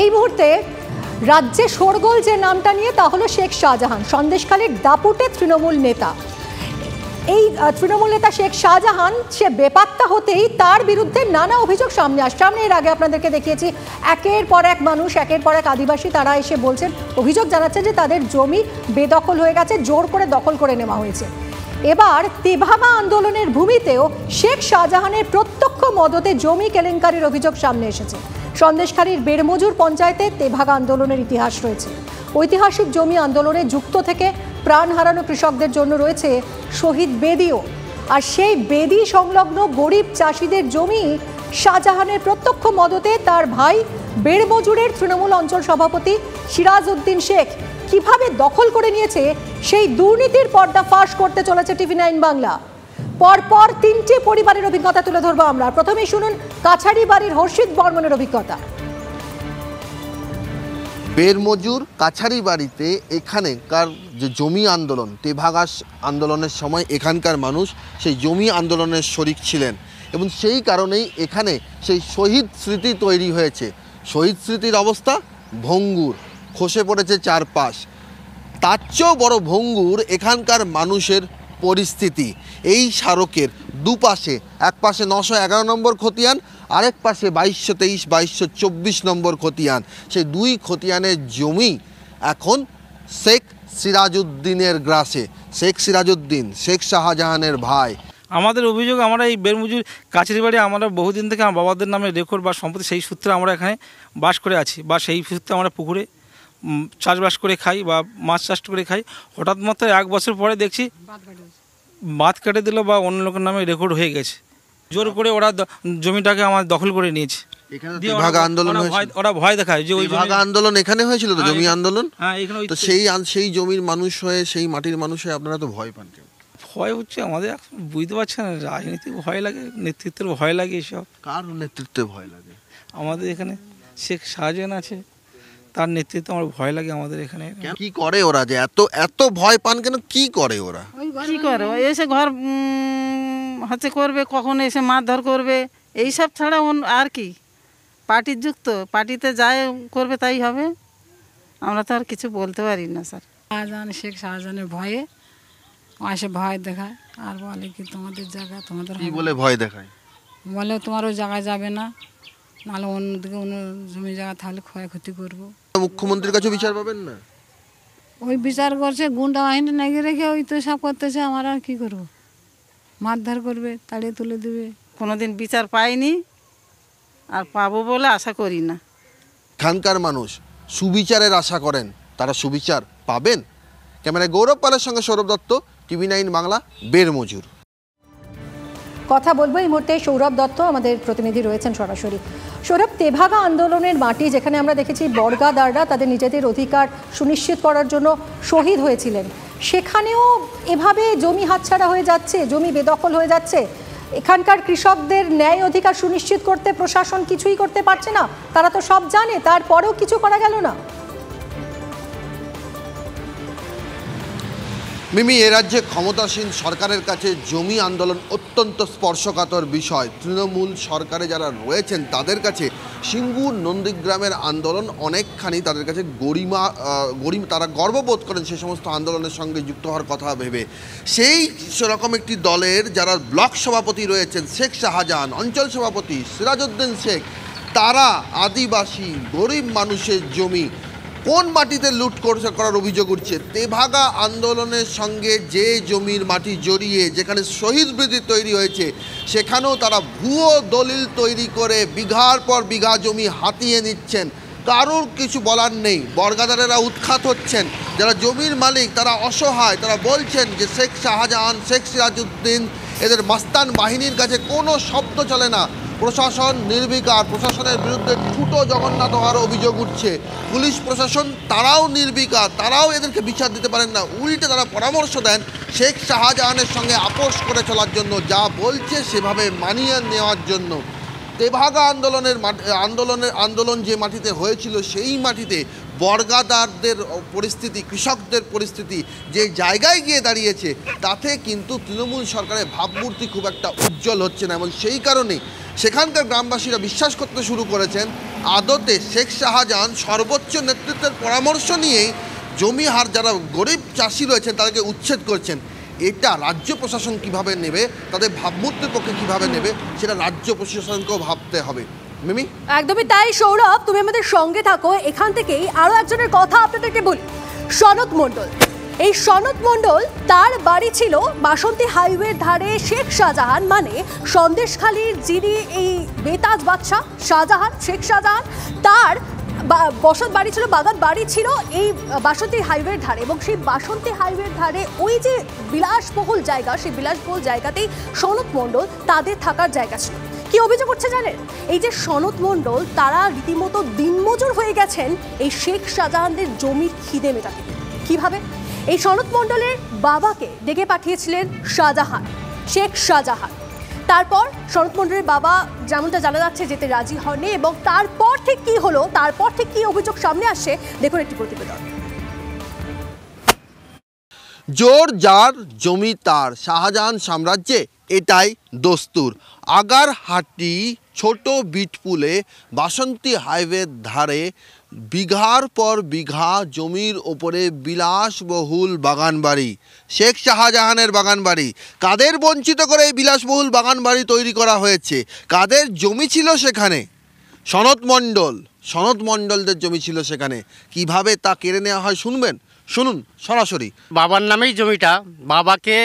এই মুহূর্তে রাজ্যে শোরগোল যে নামটা নিয়ে তা হলো শেখ শাহজাহান, সন্দেশখালীর দাপুটে তৃণমূল নেতা। এই তৃণমূল নেতা শেখ শাহজাহান সে বেপাত্তা হতেই তার বিরুদ্ধে নানা অভিযোগ সামনে আসছে। আমরা এর আগে আপনাদেরকে দেখিয়েছি একের পর এক মানুষ, একের পর এক আদিবাসী তারা এসে বলছেন, অভিযোগ জানাচ্ছেন যে তাদের জমি বেদখল হয়ে গেছে, জোর করে দখল করে নেওয়া হয়েছে। এবার তেভাগা আন্দোলনের ভূমিতেও শেখ শাহজাহানের প্রত্যক্ষ মদতে জমি কেলেঙ্কারির অভিযোগ সামনে এসেছে। সন্দেশখালীর বেড়মজুর পঞ্চায়েতে তেভাগা আন্দোলনের ইতিহাস রয়েছে। ঐতিহাসিক জমি আন্দোলনে যুক্ত থেকে প্রাণ হারানো কৃষকদের জন্য রয়েছে শহীদ বেদিও। আর সেই বেদি সংলগ্ন গরিব চাষিদের জমি শাহজাহানের প্রত্যক্ষ মদতে তার ভাই বেড়মজুরের তৃণমূল অঞ্চল সভাপতি সিরাজ উদ্দিন শেখ কিভাবে দখল করে নিয়েছে সেই দুর্নীতির পর্দা ফাঁস করতে চলেছে TV9 বাংলা। পরপর তিনটে পরিবারের অভিজ্ঞতা তুলে ধরবো আমরা। প্রথমেই শুনুন কাছাড়ি বাড়ির হর্ষিত বর্মনের অভিজ্ঞতা। বেড়মজুর কাছাড়ি বাড়িতে এখানকার যে জমি আন্দোলন, তেভাগা আন্দোলনের সময় এখানকার মানুষ সেই জমি আন্দোলনের শরিক ছিলেন এবং সেই কারণেই এখানে সেই শহীদ স্মৃতি তৈরি হয়েছে। শহীদ স্মৃতির অবস্থা ভঙ্গুর, খসে পড়েছে চারপাশ। তার চেয়েও বড় ভঙ্গুর এখানকার মানুষের পরিস্থিতি। এই স্মারকের দুপাশে, এক পাশে 911 নম্বর খতিয়ান, আরেক পাশে 2223, 2224 নম্বর খতিয়ান। সেই দুই খতিয়ানের জমি এখন শেখ সিরাজউদ্দিনের গ্রাসে। শেখ সিরাজউদ্দিন শেখ শাহজাহানের ভাই। আমাদের অভিযোগ, আমরা এই বেড়মজুর কাছারি বাড়ি আমরা বহুদিন থেকে আমার বাবাদের নামে রেকর্ড বা সম্পত্তি, সেই সূত্রে আমরা এখানে বাস করে আছি, বা সেই সূত্রে আমরা পুকুরে চাষবাস করে খাই বা মাছ চাষ করে খাই। হঠাৎ মাত্র 1 বছর পরে দেখছি বাঁধ কেটে দিল বা অন্য লোকের নামে রেকর্ড হয়ে গেছে। জোর করে ওরা জমিটাকে আমার দখল করে নিয়েছে। ওরা ভয় দেখায় যে ওই আন্দোলন এখানে হয়েছিল, তো জমি আন্দোলন। হ্যাঁ, তো সেই জমির মানুষ হয়ে, সেই মাটির মানুষ হয়ে আপনারা তো ভয় পান কেন? ভয় হচ্ছে আমাদের, বুঝতে পারছেন, রাজনীতি ভয় লাগে, নেতৃত্বের ভয় লাগে। এসব কার নেতৃত্বে ভয় লাগে? আমাদের এখানে শেখ শাহজাহান আছে, তার নেতৃত্বে আমার ভয় লাগে। আমাদের এখানে কি করে ওরা যে এত এত ভয় পান কেন? কি করে ওরা? কি করে এসে ঘর হচ্ছে করবে, কখন এসে মারধর করবে, এইসব ছাড়া আর কি? পার্টির যুক্ত, পার্টিতে যায় করবে তাই হবে। আমরা তো আর কিছু বলতে পারি না স্যার। শাহজাহান, শেখ শাহজাহানের ভয়ে এসে ভয় দেখায় আর বলে কি তোমাদের জায়গা তোমাদের। কি বলে ভয় দেখায়? বলে তোমার ওই জায়গায় যাবে না, নাহলে অন্যদিকে অন্য জমি জায়গা থাকলে ক্ষয়ক্ষতি করবো। মুখ্যমন্ত্রীর কাছে বিচার পাবেন না? ওই বিচার করছে, গুন্ডা বাহিনী নাকি রেখে ওই তো সব করতেছে। আমরা আর কি করবো? মারধর করবে, তাড়িয়ে তুলে দেবে। কোনোদিন বিচার পাইনি আর পাবো বলে আশা করি না। এখানকার মানুষ সুবিচারের আশা করেন, তারা সুবিচার পাবেন? ক্যামেরায় গৌরব পালের সঙ্গে সৌরভ দত্ত, TV9 বাংলা, বেড়মজুর। কথা বলবো এই মুহূর্তে সৌরভ দত্ত আমাদের প্রতিনিধি রয়েছেন সরাসরি। সৌরভ, তেভাগা আন্দোলনের মাটি যেখানে আমরা দেখেছি বর্গাদাররা তাদের নিজেদের অধিকার সুনিশ্চিত করার জন্য শহীদ হয়েছিলেন, সেখানেও এভাবে জমি হাতছাড়া হয়ে যাচ্ছে, জমি বেদখল হয়ে যাচ্ছে। এখানকার কৃষকদের ন্যায় অধিকার সুনিশ্চিত করতে প্রশাসন কিছুই করতে পারছে না। তারা তো সব জানে, তারপরেও কিছু করা গেল না। মিমি, এ রাজ্যে ক্ষমতাসীন সরকারের কাছে জমি আন্দোলন অত্যন্ত স্পর্শকাতর বিষয়। তৃণমূল সরকারে যারা রয়েছেন তাদের কাছে সিঙ্গুর নন্দীগ্রামের আন্দোলন অনেকখানি তাদের কাছে গরিমা, তারা গর্ববোধ করেন সে সমস্ত আন্দোলনের সঙ্গে যুক্ত হওয়ার কথা ভেবে। সেই সেরকম একটি দলের যারা ব্লক সভাপতি রয়েছেন শেখ শাহজাহান, অঞ্চল সভাপতি সিরাজউদ্দিন শেখ, তারা আদিবাসী গরিব মানুষের জমি কোন মাটিতে লুট করার অভিযোগ উঠছে। তেভাগা আন্দোলনের সঙ্গে যে জমির মাটি জড়িয়ে যেখানে শহীদ স্মৃতি তৈরি হয়েছে, সেখানেও তারা ভুয়ো দলিল তৈরি করে বিঘার পর বিঘা জমি হাতিয়ে নিচ্ছেন। কারোর কিছু বলার নেই। বর্গাদারেরা উৎখাত হচ্ছেন, যারা জমির মালিক তারা অসহায়। তারা বলছেন যে শেখ শাহজাহান, শেখ সিরাজউদ্দিন, এদের মাস্তান বাহিনীর কাছে কোনো শব্দ চলে না। প্রশাসন নির্বিকার, প্রশাসনের বিরুদ্ধে ঠুটো জগন্নাথ হওয়ার অভিযোগ উঠছে। পুলিশ প্রশাসন তারাও নির্বিকার, তারাও এদেরকে বিচার দিতে পারেন না। উল্টে তারা পরামর্শ দেন শেখ শাহজাহানের সঙ্গে আপোষ করে চলার জন্য, যা বলছে সেভাবে মানিয়ে নেওয়ার জন্য। তেভাগা আন্দোলন যে মাটিতে হয়েছিল সেই মাটিতে বর্গাদারদের পরিস্থিতি, কৃষকদের পরিস্থিতি যে জায়গায় গিয়ে দাঁড়িয়েছে, তাতে কিন্তু তৃণমূল সরকারের ভাবমূর্তি খুব একটা উজ্জ্বল হচ্ছে না। এবং সেই কারণেই সেখানকার গ্রামবাসীরা বিশ্বাস করতে শুরু করেছেন আদতে শেখ শাহজাহান সর্বোচ্চ নেতৃত্বের পরামর্শ নিয়েই জমি হার যারা গরিব চাষি রয়েছেন তাদেরকে উচ্ছেদ করছেন, এটা রাজ্য প্রশাসন কিভাবে নেবে, তাদের ভাবমূর্তির পক্ষে কিভাবে নেবে, সেটা রাজ্য প্রশাসনকেও ভাবতে হবে। মিমি, একদমই তাই। সৌরভ, তুমি আমাদের সঙ্গে থাকো। এখান থেকেই আরো একজনের কথা আপনাদেরকে বলি, সনৎ মণ্ডল। এই সনৎ মণ্ডল, তার বাড়ি ছিল বাসন্তী হাইওয়ের ধারে। শেখ শাহজাহান মানে সন্দেশখালীর যিনি এই বেতাজ বাদশাহ শাহজাহান, শেখ শাহজাহান, তার বসত বাড়ি ছিল, বাগান বাড়ি ছিল এই বাসন্তী হাইওয়ের ধারে। এবং সেই বাসন্তী হাইওয়ের ধারে ওই যে বিলাসবহুল জায়গা, সেই বিলাসবহুল জায়গাতেই সনৎ মণ্ডল তাদের থাকার জায়গা ছিল। কি অভিযোগ করছে জানেন? এই যে সনৎ মণ্ডল, তারা রীতিমতো দিনমজুর হয়ে গেছেন এই শেখ শাহজাহানদের জমির খিদে মেটাতে। কিভাবে? এই সনৎ মণ্ডলের বাবাকে ডেকে পাঠিয়েছিলেন শাহজাহান, শেখ শাহজাহান। তারপর সনৎ মণ্ডলের বাবা, যেমনটা জানা যাচ্ছে, যেতে রাজি হননি। এবং তারপর ঠিক কি হলো, তারপর ঠিক কি অভিযোগ সামনে আসছে, দেখুন একটি প্রতিবেদন। জোর যার জমি তার, শাহজাহান সাম্রাজ্যে এটাই দস্তুর। আগারহাটি ছোট বিটপুলে বাসন্তী হাইওয়ের ধারে বিঘার পর বিঘা জমির ওপরে বিলাসবহুল বাগানবাড়ি, শেখ শাহজাহানের বাগানবাড়ি। কাদের বঞ্চিত করে এই বিলাসবহুল বাগানবাড়ি তৈরি করা হয়েছে? কাদের জমি ছিল সেখানে? সনৎ মণ্ডলদের জমি ছিল সেখানে। কিভাবে তা কেড়ে নেওয়া হয় শুনবেন, শুনুন সরাসরি। বাবার নামেই জমিটা। বাবাকে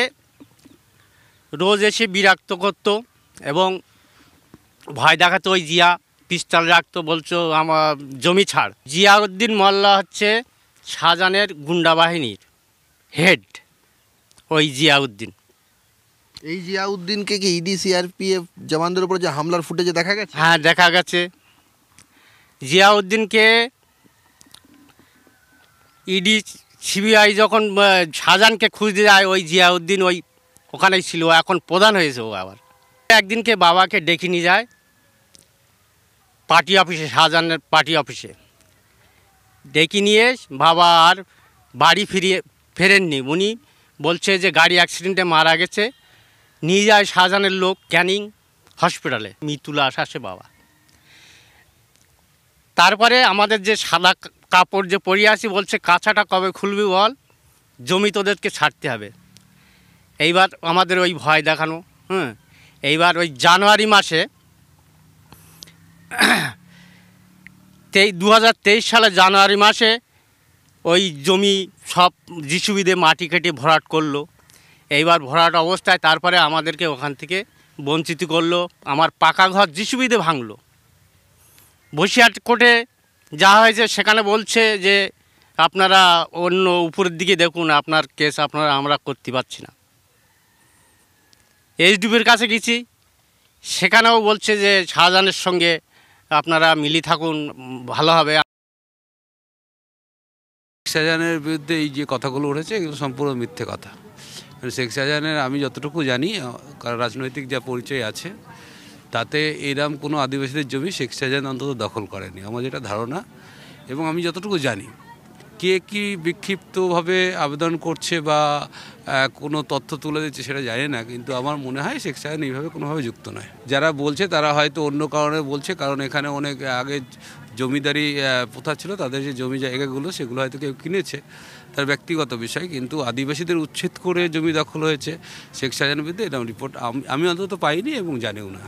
রোজ এসে বিরক্ত করতো এবং ভয় দেখাতো। ওই জিয়া পিস্তল রাখতো, বলছো আমার জমি ছাড়। জিয়াউদ্দিন মোল্লা হচ্ছে শাহজাহানের গুন্ডা বাহিনীর হেড। ওই জিয়াউদ্দিন, এই জিয়াউদ্দিনকে কি ইডি সিআরপিএফ জওয়ানদের উপরে যে হামলার ফুটেজে দেখা গেছে? হ্যাঁ, দেখা গেছে। জিয়াউদ্দিনকে ইডি সিবিআই যখন শাহজাহানকে খুঁজতে যায়, ওই জিয়াউদ্দিন ওখানেই ছিল। এখন প্রধান হয়েছে ও। আবার একদিনকে বাবাকে ডেকে নিয়ে যায় পার্টি অফিসে, শাহজাহানের পার্টি অফিসে। ডেকে নিয়ে বাবা আর বাড়ি ফেরেননি। উনি বলছে যে গাড়ি অ্যাক্সিডেন্টে মারা গেছে। নিয়ে যায় শাহজাহানের লোক ক্যানিং হসপিটালে, মৃত্যু লাশ আসে বাবা। তারপরে আমাদের যে সাদা কাপড় যে পরিয়ে আসি, বলছে কাঁচাটা কবে খুলবি বল, জমি তোদেরকে ছাড়তে হবে। এইবার আমাদের ওই ভয় দেখানো। এইবার ওই জানুয়ারি মাসে 2023 সালে জানুয়ারি মাসে ওই জমি সব জিসিবিতে মাটি কেটে ভরাট করলো। এইবার ভরাট অবস্থায় তারপরে আমাদেরকে ওখান থেকে বঞ্চিত করলো। আমার পাকা ঘর জিসিবিতে ভাঙলো। বসিরহাট কোর্টে যা হয়েছে সেখানে বলছে যে আপনারা অন্য উপরের দিকে দেখুন, আপনার কেস আমরা করতে পারছি না। এইচডিপির কাছে গেছি, সেখানেও বলছে যে শাহজাহানের সঙ্গে আপনারা মিলি থাকুন, ভালো হবে। শাহজাহানের বিরুদ্ধে এই যে কথাগুলো উঠেছে, এগুলো সম্পূর্ণ মিথ্যে কথা। শেখ শাহজাহানের আমি যতটুকু জানি, কারণ রাজনৈতিক যা পরিচয় আছে, তাতে এরম কোনো আদিবাসীদের জমি শেখ শাহজাহান অন্তত দখল করেনি, আমার যেটা ধারণা। এবং আমি যতটুকু জানি, কে কি বিক্ষিপ্তভাবে আবেদন করছে বা কোনো তথ্য তুলে দিচ্ছে সেটা জানি না, কিন্তু আমার মনে হয় শেখ শাহজাহান এইভাবে কোনোভাবে যুক্ত নয়। যারা বলছে তারা হয়তো অন্য কারণে বলছে, কারণ এখানে অনেক আগে জমিদারি প্রথা ছিল, তাদের যে জমি জায়গাগুলো সেগুলো হয়তো কেউ কিনেছে, তার ব্যক্তিগত বিষয়। কিন্তু আদিবাসীদের উচ্ছেদ করে জমি দখল হয়েছে শেখ শাহজাহানের বিরুদ্ধে, এরকম রিপোর্ট আমি অন্তত পাইনি এবং জানিও না।